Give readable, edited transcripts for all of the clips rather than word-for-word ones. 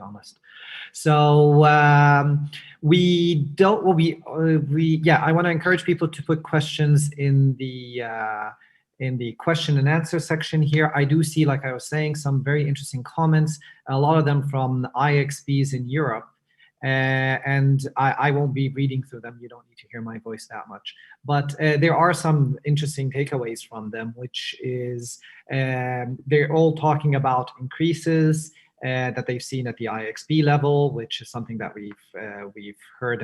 honest. So we don't. Well, yeah. I want to encourage people to put questions in the question and answer section here. I do see, like I was saying, some very interesting comments. A lot of them from IXPs in Europe. And I won't be reading through them. You don't need to hear my voice that much. But there are some interesting takeaways from them, which is they're all talking about increases that they've seen at the IXP level, which is something that we've heard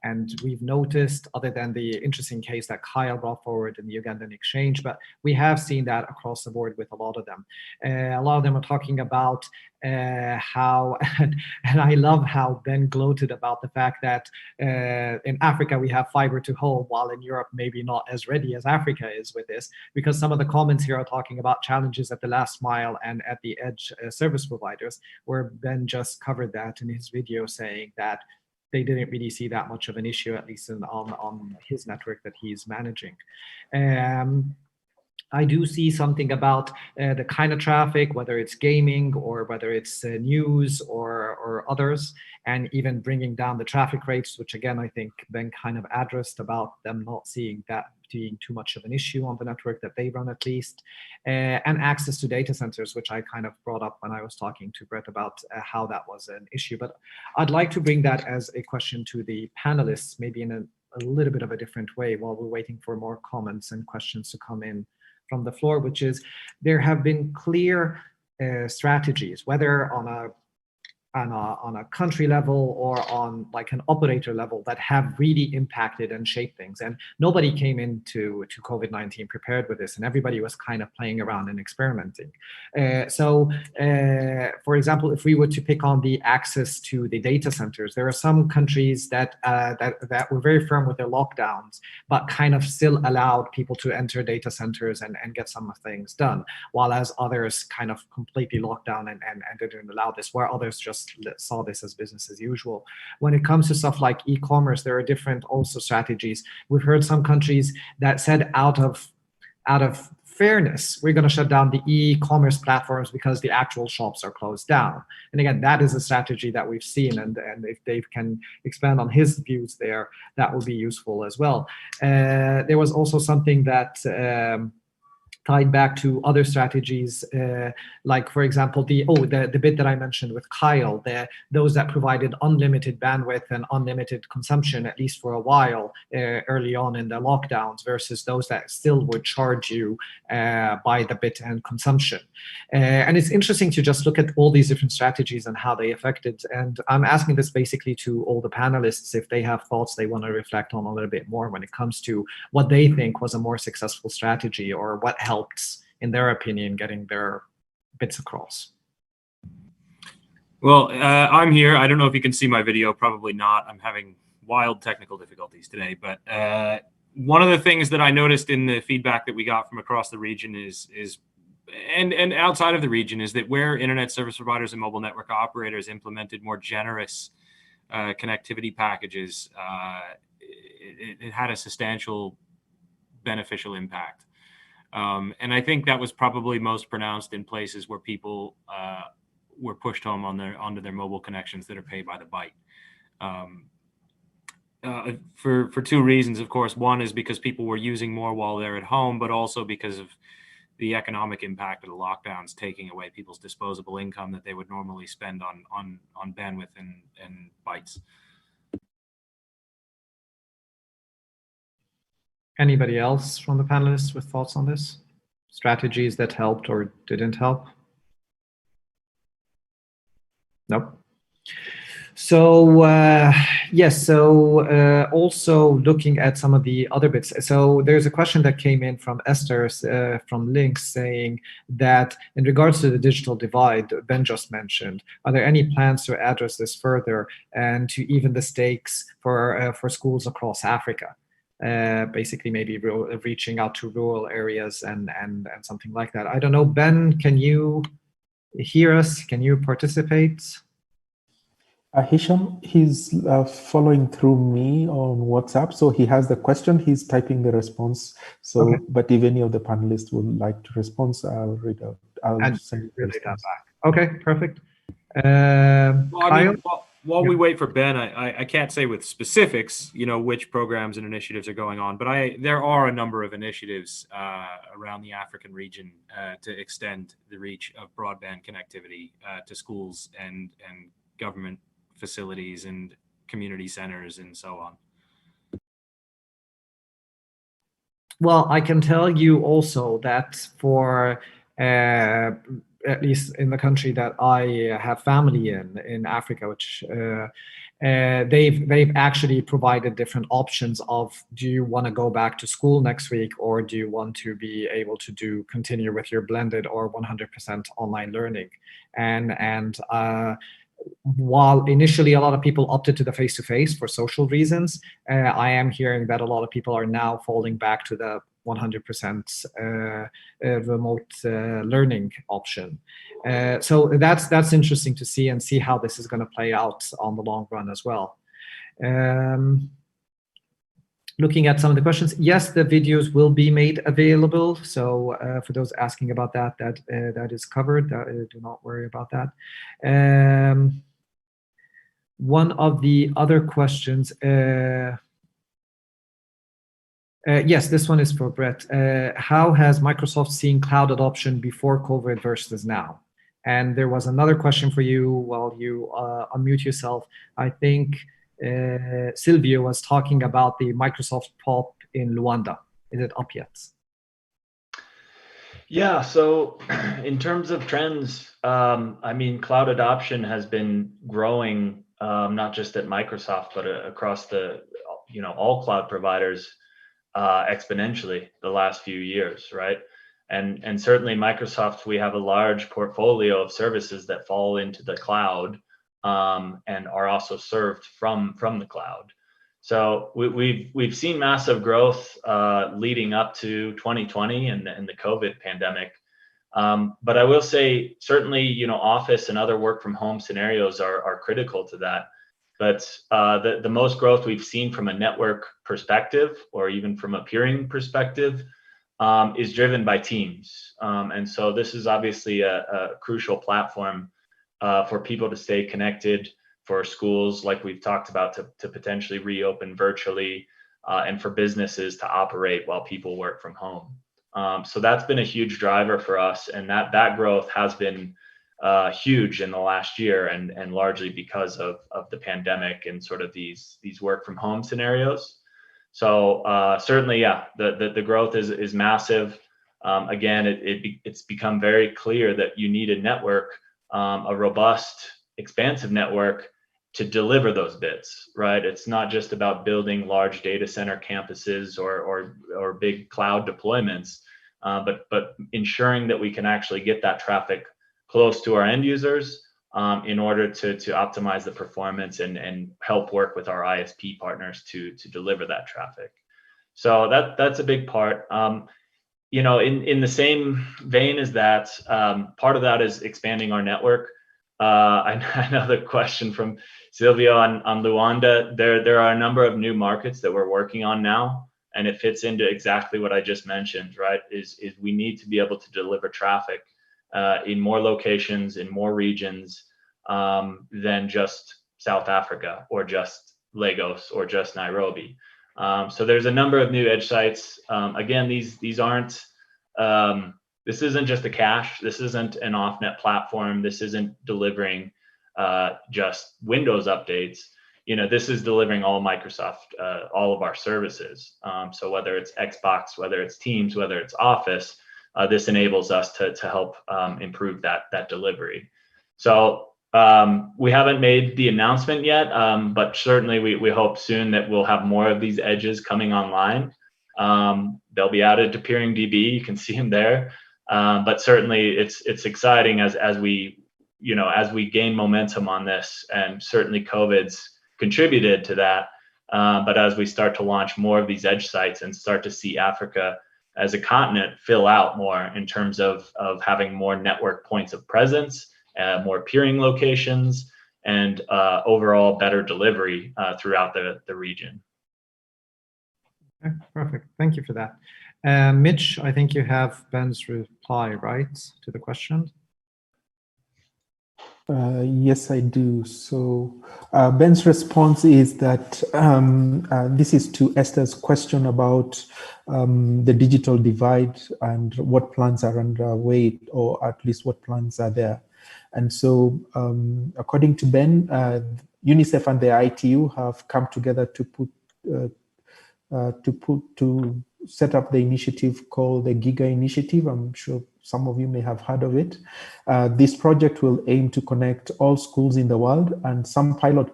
and we've noticed, other than the interesting case that Kyle brought forward in the Ugandan exchange. But we have seen that across the board with a lot of them. A lot of them are talking about how, and I love how Ben gloated about the fact that in Africa we have fiber to home, while in Europe maybe not as ready as Africa is with this, because some of the comments here are talking about challenges at the last mile and at the edge service providers, where Ben just covered that in his video, saying that they didn't really see that much of an issue, at least on his network that he's managing. I do see something about the kind of traffic, whether it's gaming or whether it's news or others, and even bringing down the traffic rates, which again, I think Ben kind of addressed about them not seeing that being too much of an issue on the network that they run, at least, and access to data centers, which I kind of brought up when I was talking to Brett about how that was an issue. But I'd like to bring that as a question to the panelists, maybe in a little bit of a different way, while we're waiting for more comments and questions to come in from the floor, which is there have been clear strategies, whether on a country level or on like an operator level, that have really impacted and shaped things. And nobody came into COVID-19 prepared with this, and everybody was kind of playing around and experimenting. For example, if we were to pick on the access to the data centers, there are some countries that were very firm with their lockdowns, but kind of still allowed people to enter data centers and get some things done, while as others kind of completely locked down and didn't allow this, where others just saw this as business as usual. When it comes to stuff like e-commerce, there are different also strategies. We've heard some countries that said out of fairness, we're going to shut down the e-commerce platforms because the actual shops are closed down. And again, that is a strategy that we've seen, and if Dave can expand on his views there, that will be useful as well. There was also something that tied back to other strategies, like, for example, the bit that I mentioned with Kyle, those that provided unlimited bandwidth and unlimited consumption, at least for a while, early on in the lockdowns, versus those that still would charge you by the bit and consumption. And it's interesting to just look at all these different strategies and how they affected. And I'm asking this basically to all the panelists, if they have thoughts they want to reflect on a little bit more when it comes to what they think was a more successful strategy, or what helped, in their opinion, getting their bits across. Well, I'm here. I don't know if you can see my video. Probably not. I'm having wild technical difficulties today. But one of the things that I noticed in the feedback that we got from across the region and outside of the region, is that where internet service providers and mobile network operators implemented more generous connectivity packages, it had a substantial beneficial impact. And I think that was probably most pronounced in places where people were pushed home onto their mobile connections that are paid by the byte. For two reasons, of course. One is because people were using more while they're at home, but also because of the economic impact of the lockdowns, taking away people's disposable income that they would normally spend on bandwidth and bytes. Anybody else from the panelists with thoughts on this? Strategies that helped or didn't help? Nope. So yes, so also looking at some of the other bits. So there's a question that came in from Esther from Links, saying that in regards to the digital divide Ben just mentioned, are there any plans to address this further and to even the stakes for schools across Africa? Basically maybe reaching out to rural areas and something like that. I don't know, Ben, can you hear us? Can you participate? Hisham, he's following through me on WhatsApp, so he has the question, he's typing the response. So, okay. But if any of the panelists would like to respond, I'll read out. I'll send relay that back. Okay, perfect. Well, I Kyle? mean, while we wait for Ben, I can't say with specifics, which programs and initiatives are going on, but there are a number of initiatives around the African region to extend the reach of broadband connectivity to schools and government facilities and community centers and so on. Well, I can tell you also that for at least in the country that I have family in Africa, which they've actually provided different options of, do you want to go back to school next week, or do you want to be able to continue with your blended or 100% online learning? And while initially a lot of people opted to the face-to-face for social reasons, I am hearing that a lot of people are now falling back to the 100% remote learning option. So that's interesting to see, and see how this is going to play out on the long run as well. Looking at some of the questions, yes, the videos will be made available. So for those asking about that, that is covered. Do not worry about that. One of the other questions, yes, this one is for Brett. How has Microsoft seen cloud adoption before COVID versus now? And there was another question for you while you unmute yourself. I think Silvio was talking about the Microsoft POP in Luanda. Is it up yet? Yeah, so in terms of trends, I mean, cloud adoption has been growing, not just at Microsoft, but across all cloud providers exponentially the last few years, right? And certainly Microsoft, we have a large portfolio of services that fall into the cloud and are also served from the cloud. So we've seen massive growth leading up to 2020 and the COVID pandemic. But I will say, certainly, Office and other work from home scenarios are critical to that. But the most growth we've seen from a network perspective, or even from a peering perspective, is driven by Teams. And so this is obviously a crucial platform for people to stay connected, for schools, like we've talked about, to potentially reopen virtually, and for businesses to operate while people work from home. So that's been a huge driver for us, and that growth has been huge in the last year, and largely because of the pandemic and sort of these work from home scenarios. So certainly, yeah, the growth is massive. Again, it's become very clear that you need a network, a robust, expansive network, to deliver those bits, right? It's not just about building large data center campuses or big cloud deployments, but ensuring that we can actually get that traffic close to our end users in order to optimize the performance and help work with our ISP partners to deliver that traffic. So that's a big part. In the same vein as that, part of that is expanding our network. Another question from Silvio on Luanda. There are a number of new markets that we're working on now, and it fits into exactly what I just mentioned, right? Is we need to be able to deliver traffic in more locations, in more regions than just South Africa or just Lagos or just Nairobi. So there's a number of new edge sites. Again, these aren't. This isn't just a cache. This isn't an off-net platform. This isn't delivering just Windows updates. This is delivering all Microsoft, all of our services. So whether it's Xbox, whether it's Teams, whether it's Office, this enables us to help improve that delivery. So we haven't made the announcement yet, but certainly we hope soon that we'll have more of these edges coming online. They'll be added to PeeringDB. You can see them there. But certainly it's exciting as we gain momentum on this, and certainly COVID's contributed to that. But as we start to launch more of these edge sites and start to see Africa as a continent fill out more in terms of having more network points of presence, more peering locations, and overall better delivery throughout the region. Okay, perfect. Thank you for that. Mitch, I think you have Ben's reply, right, to the question? Yes, I do. So Ben's response is that this is to Esther's question about the digital divide and what plans are underway, or at least what plans are there. And so according to Ben, UNICEF and the ITU have come together to set up the initiative called the Giga Initiative. I'm sure some of you may have heard of it. This project will aim to connect all schools in the world, and some pilot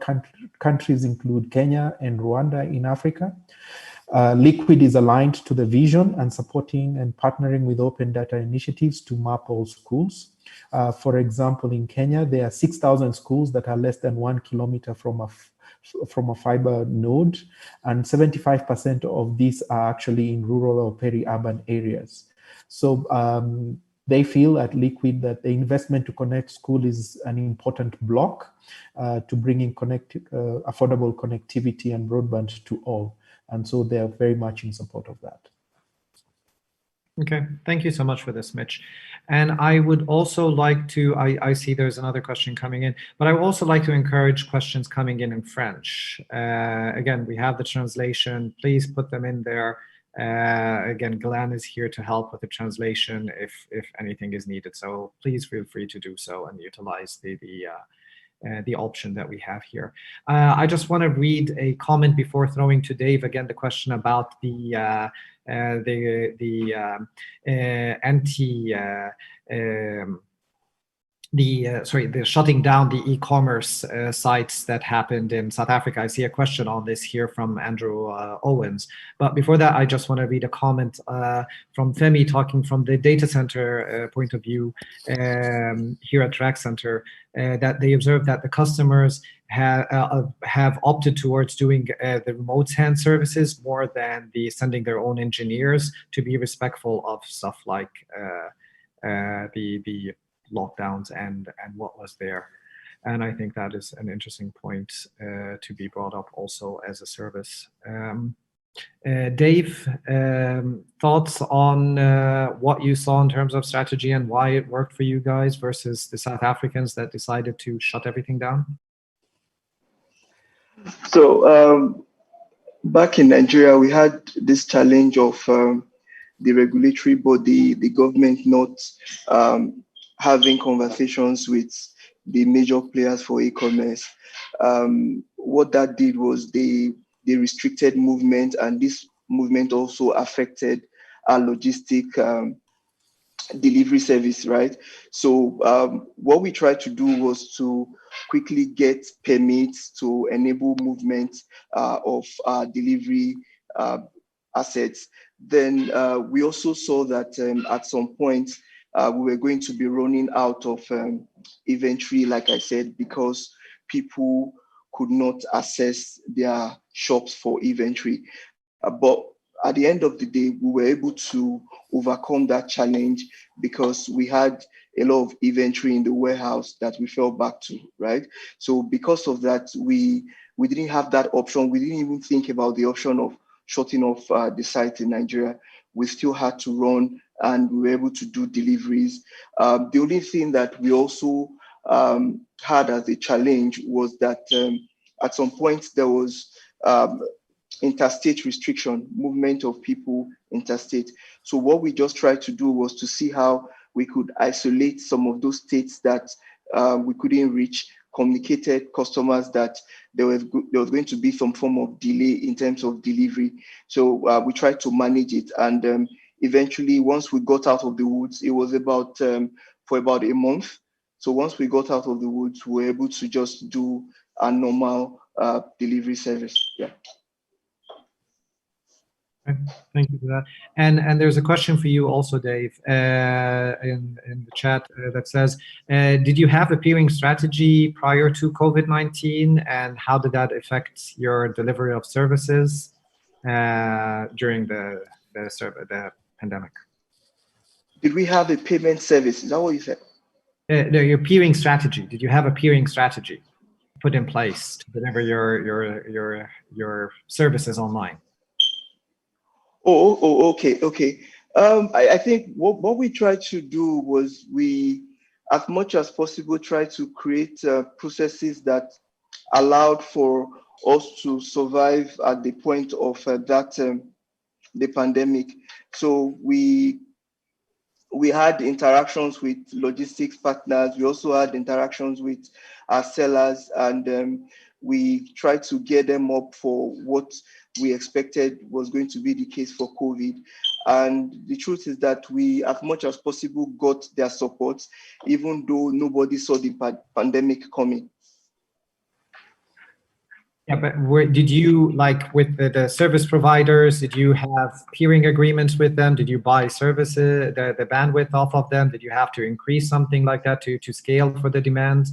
countries include Kenya and Rwanda in Africa. Liquid is aligned to the vision and supporting and partnering with open data initiatives to map all schools. For example, in Kenya, there are 6,000 schools that are less than 1 kilometer from a fiber node, and 75% of these are actually in rural or peri-urban areas. So they feel at Liquid that the investment to connect school is an important block to bringing affordable connectivity and broadband to all. And so they're very much in support of that. Okay, thank you so much for this, Mitch. And I would also like to, I see there's another question coming in, but I would also like to encourage questions coming in French. Again, we have the translation, please put them in there. Again, Glenn is here to help with the translation if anything is needed. So please feel free to do so and utilize the option that we have here. I just want to read a comment before throwing to Dave again the question about the shutting down the e-commerce sites that happened in South Africa. I see a question on this here from Andrew Owens. But before that, I just want to read a comment from Femi talking from the data center point of view here at Track Center, that they observed that the customers have opted towards doing the remote hand services more than sending their own engineers, to be respectful of stuff like the lockdowns and what was there. And I think that is an interesting point to be brought up also as a service. Dave, thoughts on what you saw in terms of strategy and why it worked for you guys versus the South Africans that decided to shut everything down? So back in Nigeria, we had this challenge of the regulatory body, the government not having conversations with the major players for e-commerce. What that did was they restricted movement, and this movement also affected our logistic delivery service, right? So what we tried to do was to quickly get permits to enable movement of delivery assets. Then we also saw that at some point we were going to be running out of inventory, like I said, because people could not access their shops for inventory. But at the end of the day, we were able to overcome that challenge because we had a lot of inventory in the warehouse that we fell back to, right? So because of that, we didn't have that option. We didn't even think about the option of shutting off the site in Nigeria. We still had to run, and we were able to do deliveries. The only thing that we also had as a challenge was that at some point there was interstate restriction, movement of people interstate. So what we just tried to do was to see how we could isolate some of those states that we couldn't reach, communicated customers that there was going to be some form of delay in terms of delivery. So we tried to manage it, and eventually, once we got out of the woods, it was about for about a month. So once we got out of the woods, we were able to just do a normal delivery service. Yeah. Thank you for that. And there's a question for you also, Dave, in the chat that says, did you have a peering strategy prior to COVID-19, and how did that affect your delivery of services during the pandemic? Did we have a payment service? Is that what you said? No, your peering strategy. Did you have a peering strategy put in place to deliver your services online? Okay. I think what we tried to do was we as much as possible, try to create processes that allowed for us to survive at the point of the pandemic. So we had interactions with logistics partners. We also had interactions with our sellers, and we tried to gear them up for what we expected was going to be the case for COVID. And the truth is that we, as much as possible, got their support, even though nobody saw the pandemic coming. Yeah, but did you, like with the service providers, did you have peering agreements with them? Did you buy services, the bandwidth off of them? Did you have to increase something like that to scale for the demand?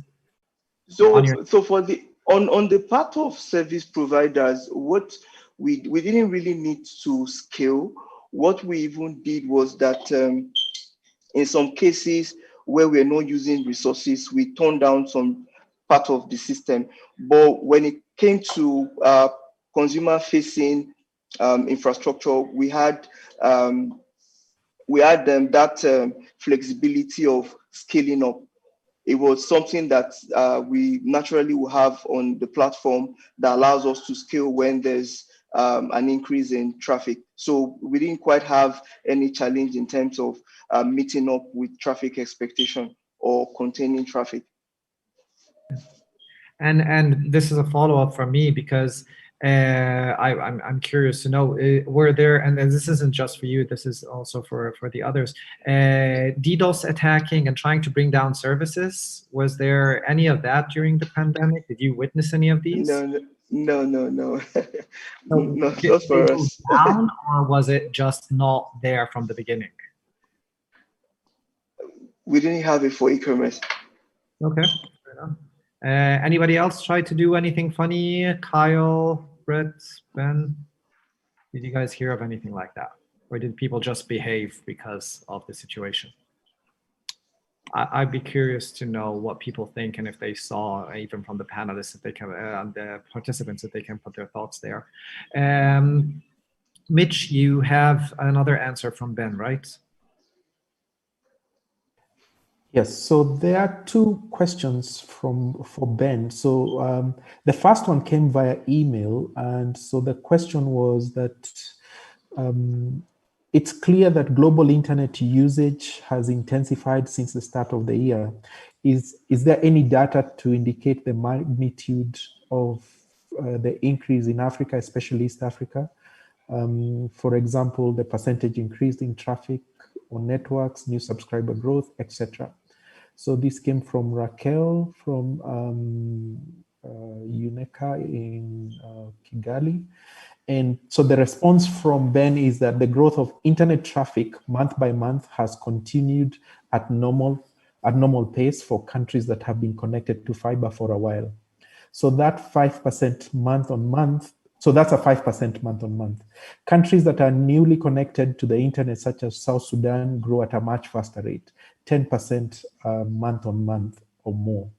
So for the on the part of service providers, what we didn't really need to scale. What we even did was that in some cases where we're not using resources, we turned down some part of the system. But when it came to consumer-facing infrastructure, we had that flexibility of scaling up. It was something that we naturally will have on the platform that allows us to scale when there's an increase in traffic. So we didn't quite have any challenge in terms of meeting up with traffic expectation or containing traffic. And this is a follow-up from me, because I'm curious to know, were there, and this isn't just for you, this is also for the others, DDoS attacking and trying to bring down services? Was there any of that during the pandemic? Did you witness any of these? No. No, Did not for they go us. down, or was it just not there from the beginning? We didn't have it for e-commerce. Okay, fair enough. Anybody else try to do anything funny? Kyle, Brett, Ben? Did you guys hear of anything like that? Or did people just behave because of the situation? I'd be curious to know what people think, and if they saw, even from the panelists, if they can, the participants, if they can put their thoughts there. Mitch, you have another answer from Ben, right? Yes, so there are two questions for Ben. So the first one came via email, and so the question was that it's clear that global internet usage has intensified since the start of the year. Is there any data to indicate the magnitude of the increase in Africa, especially East Africa? For example, the percentage increase in traffic on networks, new subscriber growth, etc. So this came from Raquel from UNECA in Kigali. And so the response from Ben is that the growth of internet traffic month by month has continued at normal pace for countries that have been connected to fiber for a while. So that 5% month on month, so that's a 5% month on month. Countries that are newly connected to the internet, such as South Sudan, grow at a much faster rate, 10% month on month or more.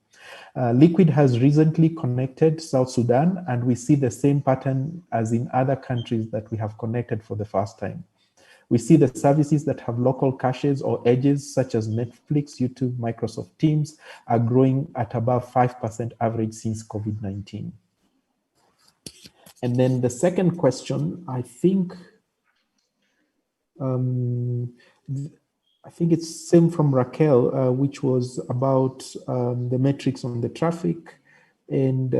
Liquid has recently connected South Sudan, and we see the same pattern as in other countries that we have connected for the first time. We see the services that have local caches or edges, such as Netflix, YouTube, Microsoft Teams, are growing at above 5% average since COVID-19. And then the second question, I think it's same from Raquel, which was about the metrics on the traffic. And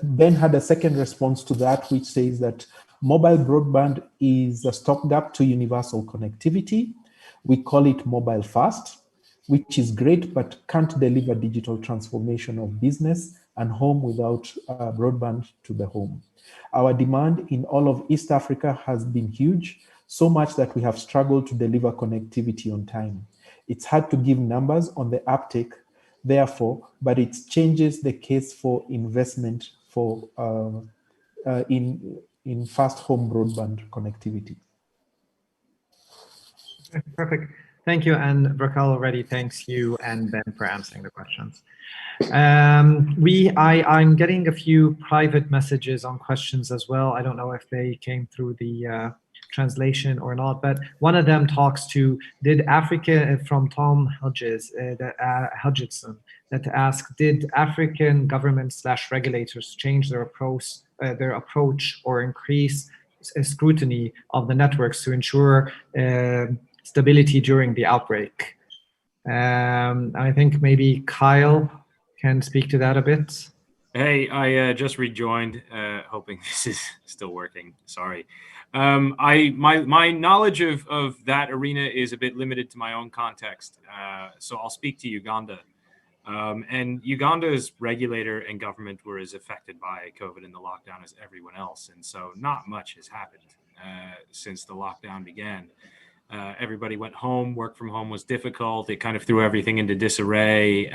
Ben had a second response to that, which says that mobile broadband is a stopgap to universal connectivity. We call it mobile fast, which is great, but can't deliver digital transformation of business and home without broadband to the home. Our demand in all of East Africa has been huge, so much that we have struggled to deliver connectivity on time. It's hard to give numbers on the uptake, therefore, but it changes the case for investment for in fast home broadband connectivity. Okay, perfect. Thank you, and Raquel already thanks you and Ben for answering the questions. I'm getting a few private messages on questions as well. I don't know if they came through the translation or not, but one of them talks to, did Africa, from Tom Hodgson, that asked, did African governments / regulators change their approach or increase scrutiny of the networks to ensure stability during the outbreak? I think maybe Kyle can speak to that a bit. Hey, I just rejoined, hoping this is still working. Sorry. My knowledge of that arena is a bit limited to my own context, so I'll speak to Uganda. And Uganda's regulator and government were as affected by COVID and the lockdown as everyone else, and so not much has happened since the lockdown began. Everybody went home. Work from home was difficult. It kind of threw everything into disarray.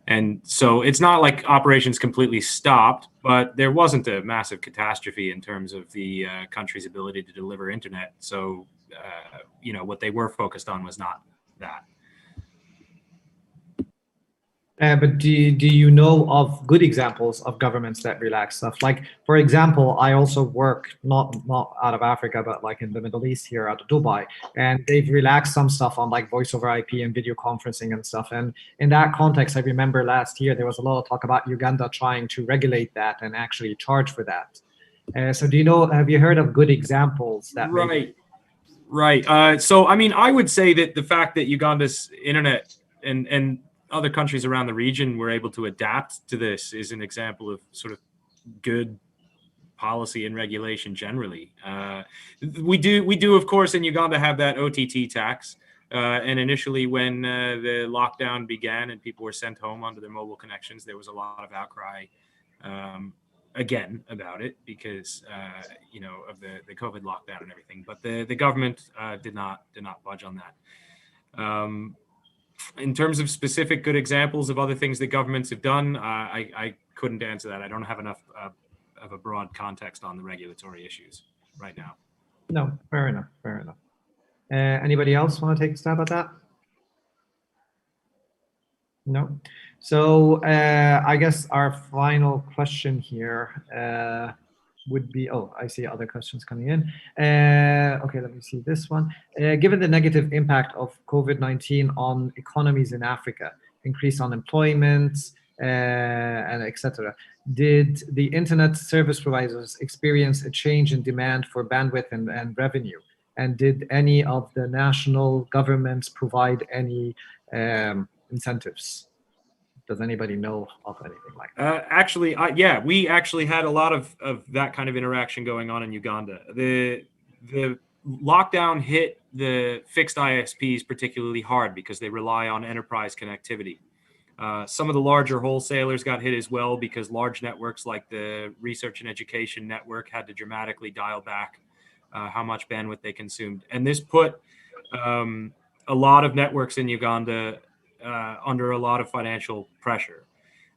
And so it's not like operations completely stopped, but there wasn't a massive catastrophe in terms of the country's ability to deliver internet. So, what they were focused on was not that. But do you know of good examples of governments that relax stuff? Like, for example, I also work not out of Africa, but like in the Middle East here out of Dubai, and they've relaxed some stuff on like voice over IP and video conferencing and stuff. And in that context, I remember last year there was a lot of talk about Uganda trying to regulate that and actually charge for that. So have you heard of good examples that? Right. So, I mean, I would say that the fact that Uganda's internet and other countries around the region were able to adapt to this is an example of sort of good policy and regulation generally. We do, of course, in Uganda have that OTT tax. And initially when the lockdown began and people were sent home onto their mobile connections, there was a lot of outcry again about it because, of the COVID lockdown and everything. But the government did not budge on that. In terms of specific good examples of other things that governments have done, I couldn't answer that. I don't have enough of a broad context on the regulatory issues right now. No, fair enough. Anybody else want to take a stab at that? No. So I guess our final question here would be, I see other questions coming in. Okay, let me see this one. Given the negative impact of COVID-19 on economies in Africa, increased unemployment, and etc., did the internet service providers experience a change in demand for bandwidth and revenue? And did any of the national governments provide any incentives? Does anybody know of anything like that? Actually, we actually had a lot of that kind of interaction going on in Uganda. The lockdown hit the fixed ISPs particularly hard because they rely on enterprise connectivity. Some of the larger wholesalers got hit as well because large networks like the Research and Education Network had to dramatically dial back how much bandwidth they consumed. And this put a lot of networks in Uganda under a lot of financial pressure.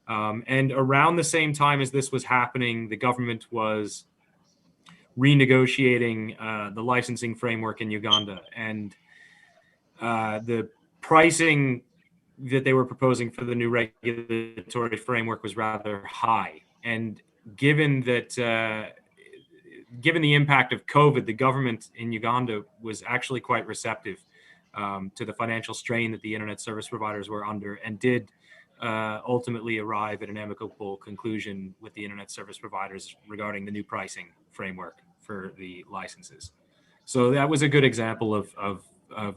And around the same time as this was happening, the government was renegotiating the licensing framework in Uganda. And the pricing that they were proposing for the new regulatory framework was rather high. And given that, given the impact of COVID, the government in Uganda was actually quite receptive to the financial strain that the internet service providers were under, and did ultimately arrive at an amicable conclusion with the internet service providers regarding the new pricing framework for the licenses. So that was a good example of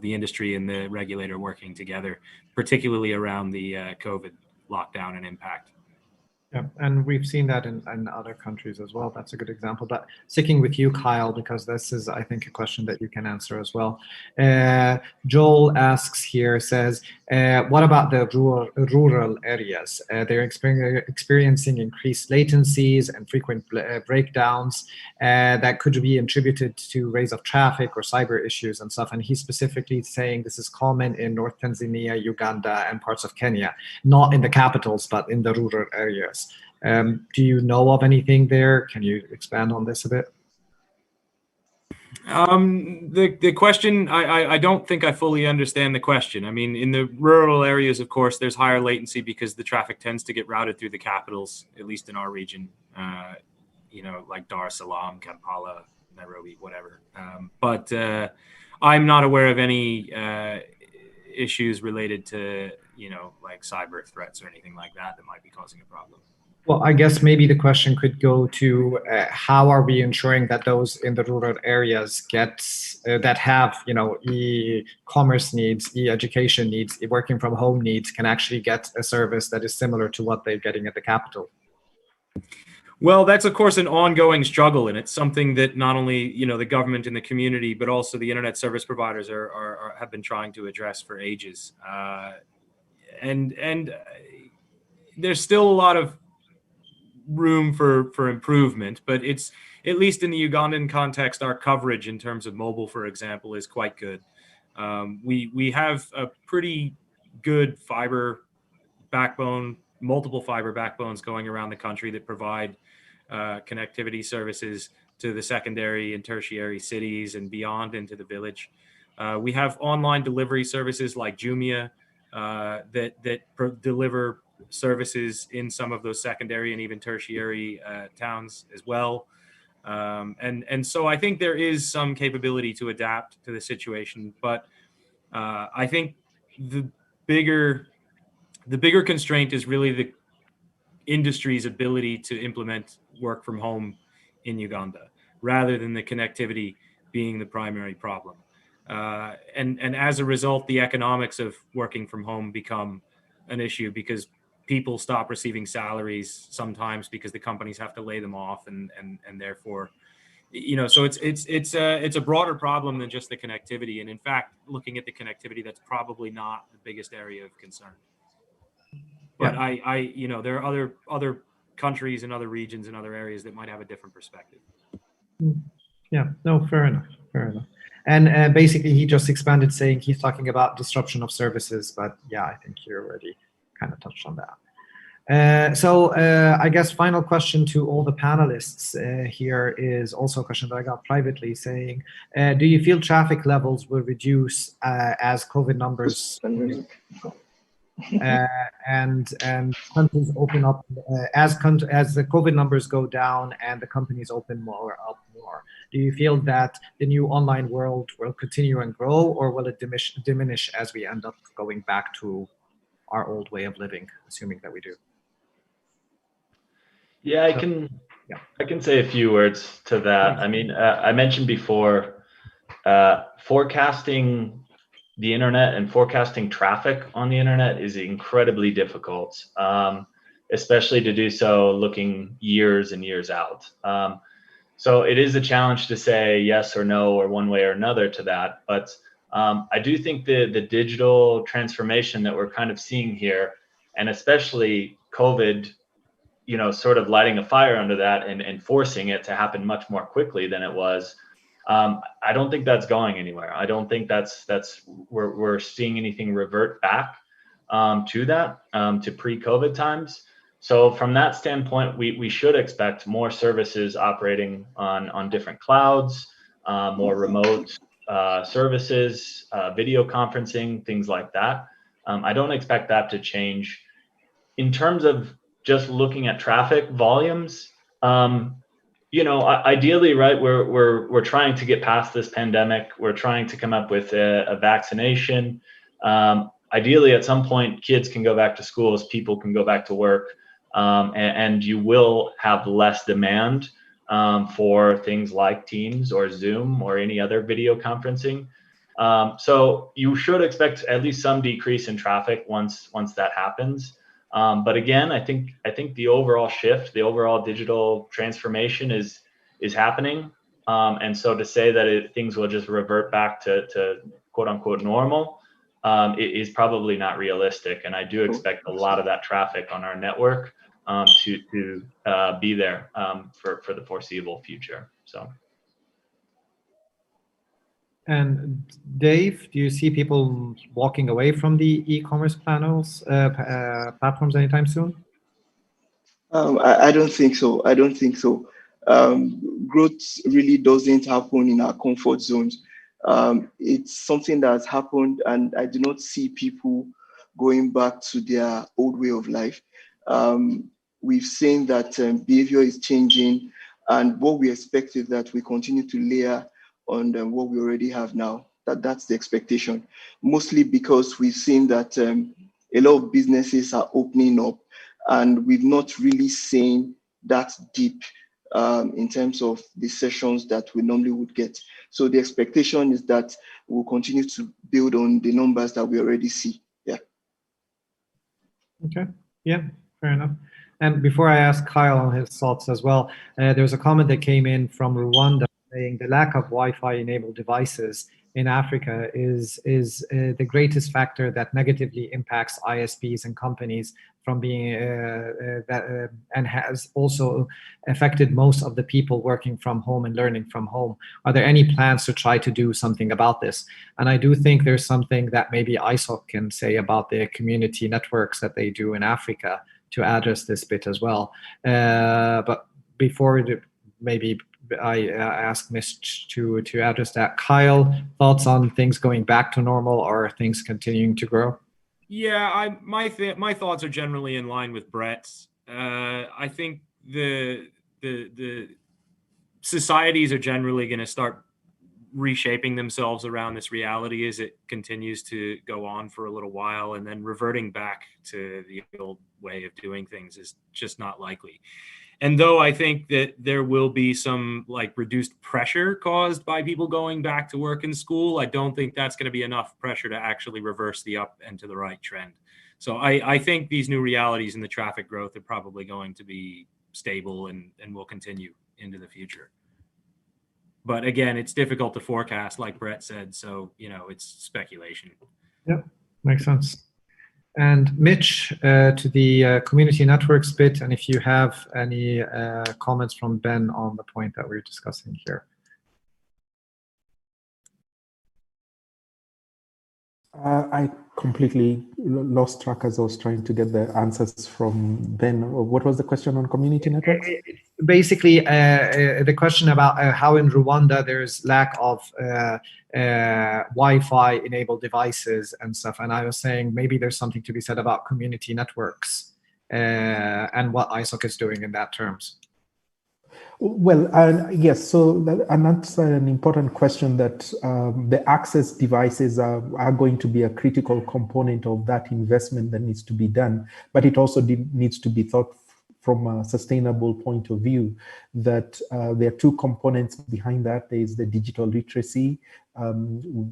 the industry and the regulator working together, particularly around the COVID lockdown and impact. Yeah, and we've seen that in other countries as well. That's a good example. But sticking with you, Kyle, because this is, I think, a question that you can answer as well. Joel asks here, says, what about the rural areas? They're experiencing increased latencies and frequent breakdowns that could be attributed to raise of traffic or cyber issues and stuff. And he's specifically saying this is common in North Tanzania, Uganda, and parts of Kenya, not in the capitals, but in the rural areas. Do you know of anything there? Can you expand on this a bit? The question, I don't think I fully understand the question. I mean, in the rural areas, of course, there's higher latency because the traffic tends to get routed through the capitals, at least in our region, like Dar es Salaam, Kampala, Nairobi, whatever. But I'm not aware of any issues related to, like cyber threats or anything like that might be causing a problem. Well, I guess maybe the question could go to how are we ensuring that those in the rural areas get that have e-commerce needs, e-education needs, working from home needs can actually get a service that is similar to what they're getting at the capital? Well, that's of course an ongoing struggle, and it's something that not only the government and the community, but also the internet service providers have been trying to address for ages. And there's still a lot of room for improvement, but it's, at least in the Ugandan context, our coverage in terms of mobile, for example, is quite good. We have a pretty good fiber backbone, multiple fiber backbones going around the country that provide connectivity services to the secondary and tertiary cities and beyond into the village. We have online delivery services like Jumia that deliver services in some of those secondary and even tertiary towns as well. And so I think there is some capability to adapt to the situation, but I think the bigger constraint is really the industry's ability to implement work from home in Uganda, rather than the connectivity being the primary problem. And as a result, the economics of working from home become an issue, because people stop receiving salaries sometimes because the companies have to lay them off, and therefore, so it's a broader problem than just the connectivity. And in fact, looking at the connectivity, that's probably not the biggest area of concern. But yeah. There are other countries and other regions and other areas that might have a different perspective. Yeah, no, fair enough. And basically, he just expanded, saying he's talking about disruption of services. But yeah, I think you already kind of touched on that. So I guess final question to all the panelists here is also a question that I got privately, saying, do you feel traffic levels will reduce as COVID numbers and countries open up, as the COVID numbers go down and the companies open more? Do you feel that the new online world will continue and grow, or will it diminish as we end up going back to our old way of living, assuming that we do? Yeah, I can say a few words to that. I mean, I mentioned before, forecasting the internet and forecasting traffic on the internet is incredibly difficult, especially to do so looking years and years out. So it is a challenge to say yes or no or one way or another to that. But I do think the digital transformation that we're kind of seeing here, and especially COVID, sort of lighting a fire under that and forcing it to happen much more quickly than it was. I don't think that's going anywhere. I don't think we're seeing anything revert back to that, to pre-COVID times. So from that standpoint, we should expect more services operating on different clouds, more remote services, video conferencing, things like that. I don't expect that to change. In terms of just looking at traffic volumes, ideally, right, we're trying to get past this pandemic. We're trying to come up with a vaccination. Ideally, at some point, kids can go back to schools, people can go back to work, and you will have less demand for things like Teams or Zoom or any other video conferencing. So you should expect at least some decrease in traffic once that happens. But again, I think the overall shift, the overall digital transformation is happening. And so to say that things will just revert back to quote unquote normal is probably not realistic. And I do expect a lot of that traffic on our network to be there for the foreseeable future. So. And Dave, do you see people walking away from the e-commerce platforms anytime soon? I don't think so. Growth really doesn't happen in our comfort zones. It's something that's happened, and I do not see people going back to their old way of life. We've seen that behavior is changing. And what we expect is that we continue to layer on what we already have now. That's the expectation, mostly because we've seen that a lot of businesses are opening up, and we've not really seen that deep in terms of the sessions that we normally would get. So the expectation is that we'll continue to build on the numbers that we already see. Yeah. Okay. Yeah, fair enough. And before I ask Kyle on his thoughts as well, there's a comment that came in from Rwanda saying the lack of Wi-Fi enabled devices in Africa is the greatest factor that negatively impacts ISPs and companies from being and has also affected most of the people working from home and learning from home. Are there any plans to try to do something about this? And I do think there's something that maybe ISOC can say about the community networks that they do in Africa to address this bit as well. But before maybe I ask Mitch to address that. Kyle, thoughts on things going back to normal or things continuing to grow? Yeah, my thoughts are generally in line with Brett's. I think the societies are generally going to start reshaping themselves around this reality as it continues to go on for a little while, and then reverting back to the old way of doing things is just not likely. And though I think that there will be some like reduced pressure caused by people going back to work in school, I don't think that's going to be enough pressure to actually reverse the up and to the right trend. So I think these new realities in the traffic growth are probably going to be stable and will continue into the future. But again, it's difficult to forecast, like Brett said. So, it's speculation. Yep, makes sense. And Mitch, to the community networks bit, and if you have any comments from Ben on the point that we're discussing here. I completely lost track as I was trying to get the answers from Ben. What was the question on community networks? Basically, the question about how in Rwanda there's lack of Wi-Fi enabled devices and stuff. And I was saying maybe there's something to be said about community networks and what ISOC is doing in that terms. Well, yes, so that's an important question, that the access devices are going to be a critical component of that investment that needs to be done, but it also needs to be thought from a sustainable point of view, that there are two components behind that. There is the digital literacy,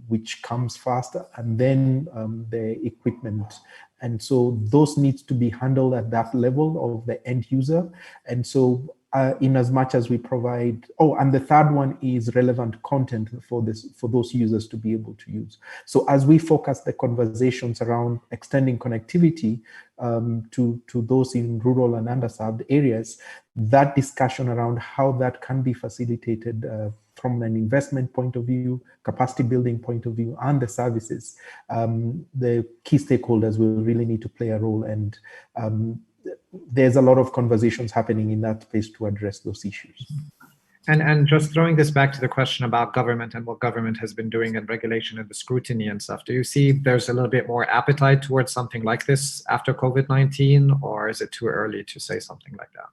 which comes first, and then the equipment. And so those needs to be handled at that level of the end user. And so in as much as we provide, and the third one is relevant content for those users to be able to use. So as we focus the conversations around extending connectivity to those in rural and underserved areas, that discussion around how that can be facilitated from an investment point of view, capacity building point of view, and the services, the key stakeholders will really need to play a role. And there's a lot of conversations happening in that space to address those issues. And just throwing this back to the question about government and what government has been doing and regulation and the scrutiny and stuff, do you see there's a little bit more appetite towards something like this after COVID-19, or is it too early to say something like that?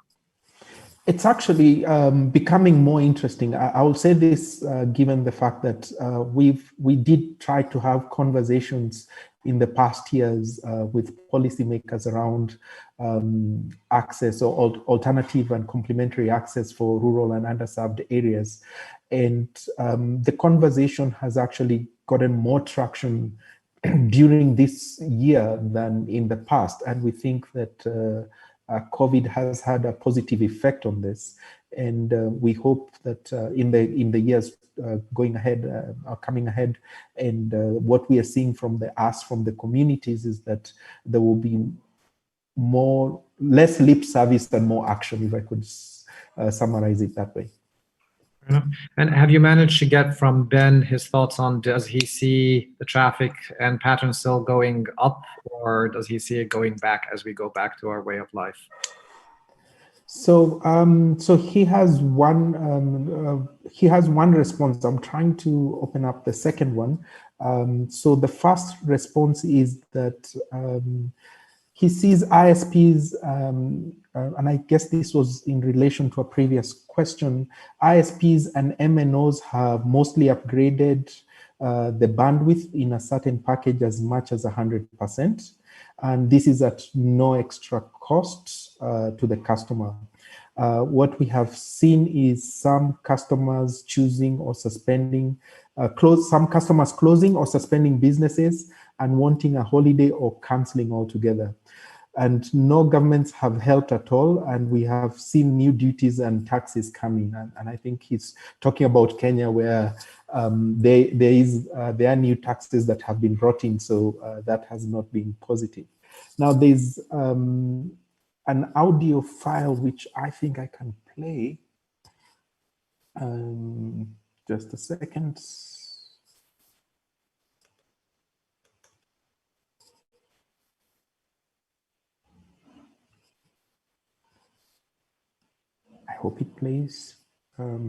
It's actually becoming more interesting. I will say this, given the fact that we did try to have conversations in the past years with policymakers around access or alternative and complementary access for rural and underserved areas. And the conversation has actually gotten more traction during this year than in the past. And we think that COVID has had a positive effect on this. And we hope that in the years going ahead, coming ahead, and what we are seeing from the communities is that there will be less lip service and more action, if I could summarize it that way. And have you managed to get from Ben his thoughts on, does he see the traffic and patterns still going up, or does he see it going back as we go back to our way of life? So, so he has one response. I'm trying to open up the second one. So the first response is that he sees ISPs, and I guess this was in relation to a previous question, ISPs and MNOs have mostly upgraded the bandwidth in a certain package as much as 100%. And this is at no extra cost to the customer. What we have seen is some customers choosing or suspending, some customers closing or suspending businesses and wanting a holiday or canceling altogether. And no governments have helped at all. And we have seen new duties and taxes coming. And I think he's talking about Kenya, where there are new taxes that have been brought in. So that has not been positive. Now there's an audio file which I think I can play. Just a second. I hope it plays. All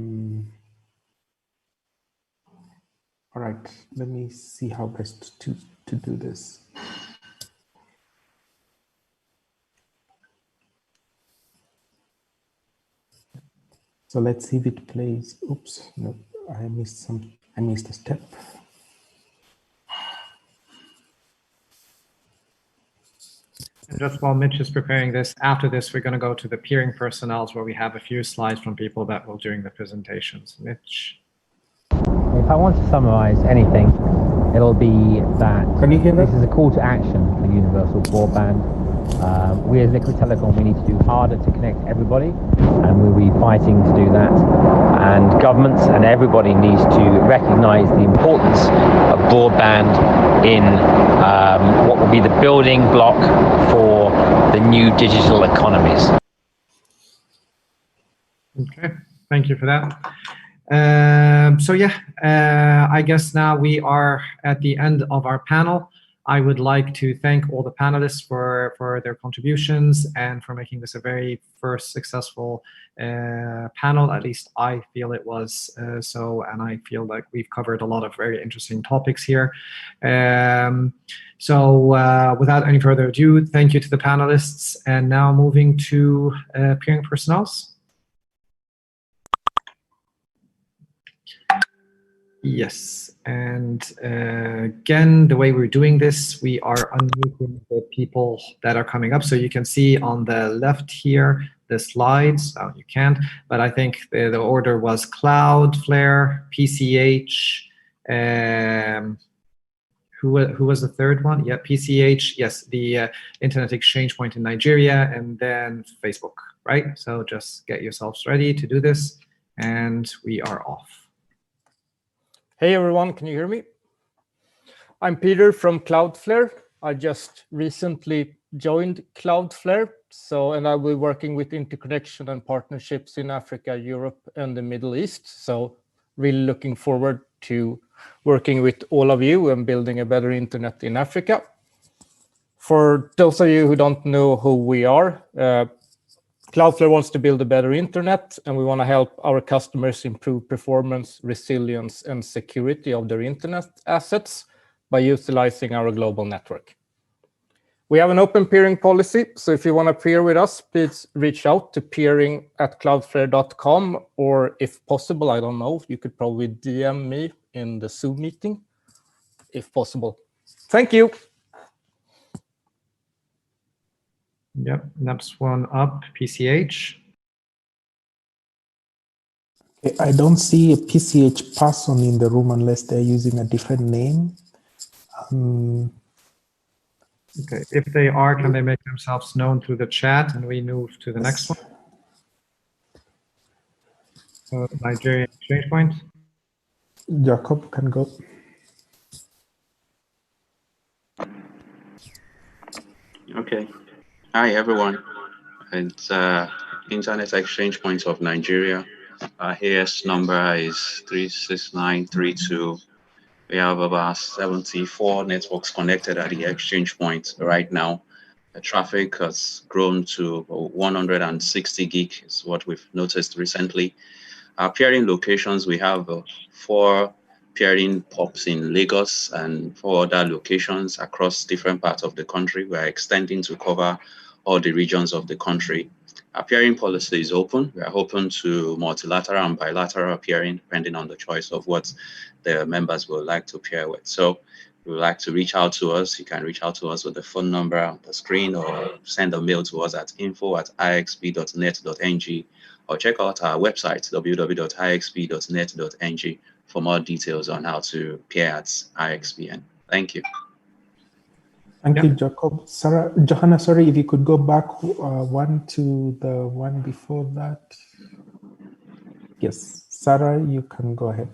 right, let me see how best to do this. So let's see if it plays. Oops, no, I missed a step. And just while Mitch is preparing this, after this, we're going to go to the peering personnels where we have a few slides from people that will during the presentations. Mitch. If I want to summarize anything, it'll be that this is a call to action for universal broadband. We as Liquid Telecom, we need to do harder to connect everybody, and we'll be fighting to do that. And governments and everybody needs to recognize the importance of broadband in what will be the building block for the new digital economies. Okay, thank you for that. So yeah, I guess now we are at the end of our panel. I would like to thank all the panelists for their contributions and for making this a very first successful panel. At least I feel it was so, and I feel like we've covered a lot of very interesting topics here. So without any further ado, thank you to the panelists. And now moving to peering personnels. Yes, and again, the way we're doing this, we are unmuting the people that are coming up. So you can see on the left here, the slides. Oh, you can't, but I think the order was Cloudflare, PCH, who was the third one? Yeah, PCH, yes, the Internet Exchange Point in Nigeria, and then Facebook, right? So just get yourselves ready to do this, and we are off. Hey everyone, can you hear me? I'm Peter from Cloudflare. I just recently joined Cloudflare, and I'll be working with interconnection and partnerships in Africa, Europe, and the Middle East. So really looking forward to working with all of you and building a better internet in Africa. For those of you who don't know who we are, Cloudflare wants to build a better internet, and we want to help our customers improve performance, resilience, and security of their internet assets by utilizing our global network. We have an open peering policy, so if you want to peer with us, please reach out to peering@cloudflare.com, or if possible, I don't know, you could probably DM me in the Zoom meeting, if possible. Thank you. Yep, next one up, PCH. I don't see a PCH person in the room unless they're using a different name. Okay, if they are, can they make themselves known through the chat and we move to the next one? So Nigerian Exchange Point. Jacob can go. Okay. Hi, everyone. It's Internet Exchange Point of Nigeria. Our AS number is 36932. We have about 74 networks connected at the exchange point right now. The traffic has grown to 160 gig is what we've noticed recently. Our peering locations, we have 4 peering POPs in Lagos and 4 other locations across different parts of the country. We are extending to cover all the regions of the country. Our peering policy is open. We are open to multilateral and bilateral peering, depending on the choice of what the members would like to pair with. So if you would like to reach out to us, you can reach out to us with the phone number on the screen, or send a mail to us at info@ixp.net.ng, or check out our website, www.ixp.net.ng, for more details on how to pair at IXPN. Thank you. Thank you, Jacob. Sarah, Johanna, sorry, if you could go back one to the one before that. Yes, Sarah, you can go ahead.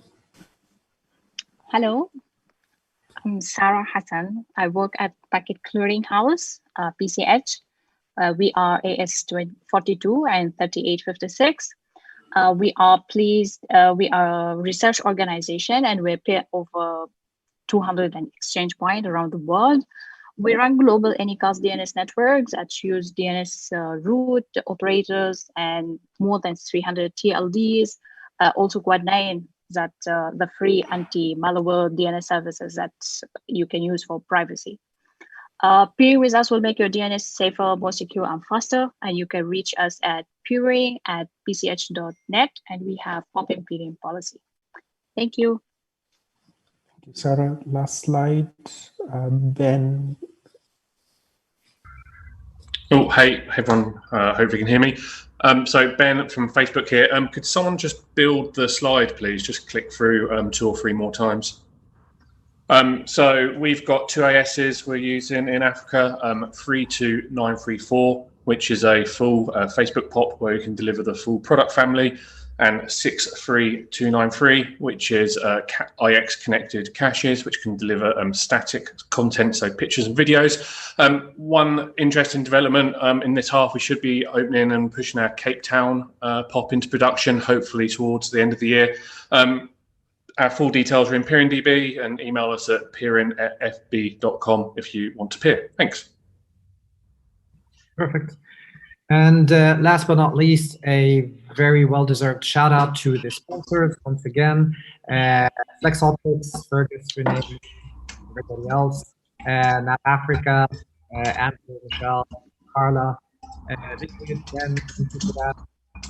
Hello, I'm Sarah Hassan. I work at Packet Clearing House, PCH. We are AS 42 and 3856. We are pleased, we are a research organization, and we pair over 200 exchange points around the world. We run global anycast DNS networks that use DNS root operators and more than 300 TLDs, also Quad 9, that the free anti-malware DNS services that you can use for privacy. Peering with us will make your DNS safer, more secure, and faster. And you can reach us at peering@pch.net, and we have open peering policy. Thank you. Thank you, Sarah. Last slide, Ben. Oh, hey everyone. Hope you can hear me. So Ben from Facebook here. Could someone just build the slide, please? Just click through 2 or 3 more times. So we've got 2 ASs we're using in Africa, 32934, which is a full Facebook POP where you can deliver the full product family, and 63293, which is IX connected caches, which can deliver static content, so pictures and videos. One interesting development in this half, we should be opening and pushing our Cape Town POP into production, hopefully towards the end of the year. Our full details are in PeeringDB, and email us at peering@fb.com if you want to peer. Thanks. Perfect. And last but not least, a very well-deserved shout out to the sponsors once again, Flex Optics, Fergus, Renee, everybody else, Nat Africa, Andrew, Michelle, Carla, thank you again, thank you for that.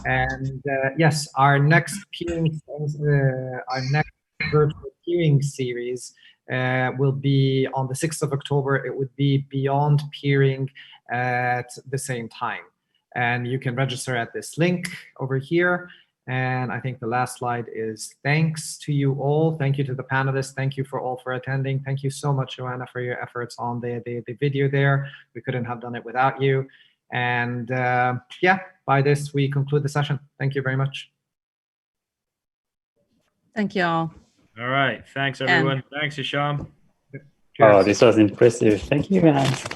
And yes, our next peering, our next virtual peering series will be on the 6th of October. It would be Beyond Peering at the same time. And you can register at this link over here. And I think the last slide is thanks to you all. Thank you to the panelists. Thank you all for attending. Thank you so much, Joanna, for your efforts on the video there. We couldn't have done it without you. And yeah, by this, we conclude the session. Thank you very much. Thank you all. All right. Thanks, everyone. Thanks, Hisham. Oh, this was impressive. Thank you, guys.